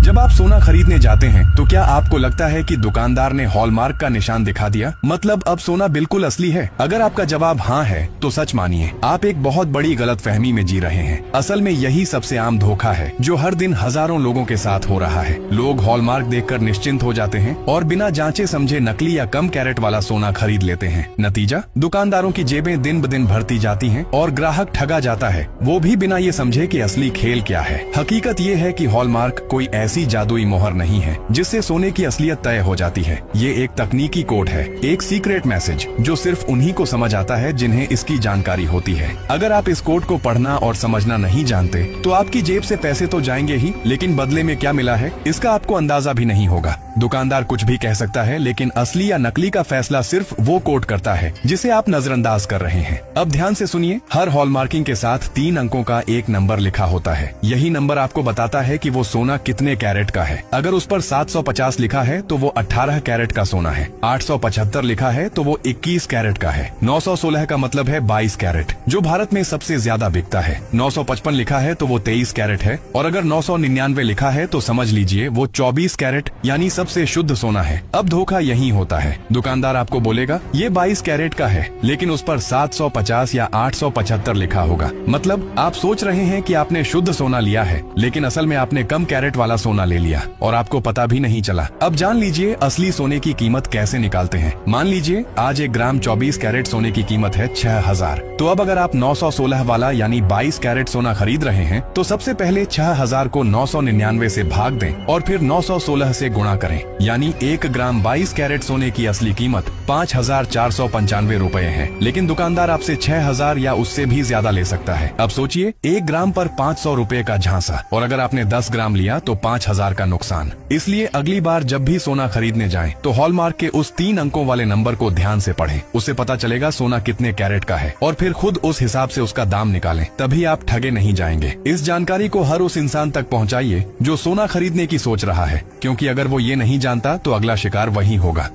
जब आप सोना खरीदने जाते हैं तो क्या आपको लगता है कि दुकानदार ने हॉलमार्क का निशान दिखा दिया, मतलब अब सोना बिल्कुल असली है? अगर आपका जवाब हाँ है तो सच मानिए, आप एक बहुत बड़ी गलतफहमी में जी रहे हैं। असल में यही सबसे आम धोखा है जो हर दिन हजारों लोगों के साथ हो रहा है। लोग हॉलमार्क देखकर निश्चिंत हो जाते हैं और बिना जांचे समझे नकली या कम कैरेट वाला सोना खरीद लेते हैं। नतीजा, दुकानदारों की जेबें दिन ब दिन भरती जाती हैं और ग्राहक ठगा जाता है, वो भी बिना ये समझे कि असली खेल क्या है। हकीकत ये है कि हॉलमार्क कोई ऐसी जादुई मोहर नहीं है जिससे सोने की असलियत तय हो जाती है। ये एक तकनीकी कोड है, एक सीक्रेट मैसेज जो सिर्फ उन्हीं को समझ आता है जिन्हें इसकी जानकारी होती है। अगर आप इस कोड को पढ़ना और समझना नहीं जानते तो आपकी जेब से पैसे तो जाएंगे ही, लेकिन बदले में क्या मिला है इसका आपको अंदाजा भी नहीं होगा। दुकानदार कुछ भी कह सकता है, लेकिन असली या नकली का फैसला सिर्फ वो कोड करता है जिसे आप नजरअंदाज कर रहे हैं। अब ध्यान से सुनिए, हर हॉलमार्किंग के साथ 3 अंकों का एक नंबर लिखा होता है। यही नंबर आपको बताता है कि वो सोना कितने कैरेट का है। अगर उस पर 750 लिखा है तो वो 18 कैरेट का सोना है, 875 लिखा है तो वो 21 कैरेट का है, 916 का मतलब है 22 कैरेट जो भारत में सबसे ज्यादा बिकता है, 955 लिखा है तो वो 23 कैरेट है, और अगर 999 लिखा है तो समझ लीजिए वो 24 कैरेट यानी सबसे शुद्ध सोना है। अब धोखा यही होता है, दुकानदार आपको बोलेगा ये 22 कैरेट का है, लेकिन उस पर 750 या 875 लिखा होगा। मतलब आप सोच रहे हैं कि आपने शुद्ध सोना लिया है, लेकिन असल में आपने कम कैरेट वाला सोना ले लिया और आपको पता भी नहीं चला। अब जान लीजिए असली सोने की कीमत कैसे निकालते हैं। मान लीजिए आज 1 ग्राम 24 कैरेट सोने की कीमत है 6000। तो अब अगर आप 916 वाला यानी 22 कैरेट सोना खरीद रहे हैं तो सबसे पहले 6000 को 999 से भाग दें और फिर 916 से गुणा करें, यानी 1 ग्राम 22 कैरेट सोने की असली कीमत 5495 रुपए है, लेकिन दुकानदार आपसे 6000 या उससे भी ज्यादा ले सकता है। अब सोचिए 1 ग्राम पर 500 रुपए का झांसा, और अगर आपने 10 ग्राम लिया तो 5000 का नुकसान। इसलिए अगली बार जब भी सोना खरीदने जाएं तो हॉलमार्क के उस 3 अंकों वाले नंबर को ध्यान से पढ़ें। उससे पता चलेगा सोना कितने कैरेट का है और फिर खुद उस हिसाब से उसका दाम निकालें, तभी आप ठगे नहीं जाएंगे। इस जानकारी को हर उस इंसान तक पहुंचाइए जो सोना खरीदने की सोच रहा है, क्योंकि अगर वो ये नहीं जानता तो अगला शिकार वही होगा।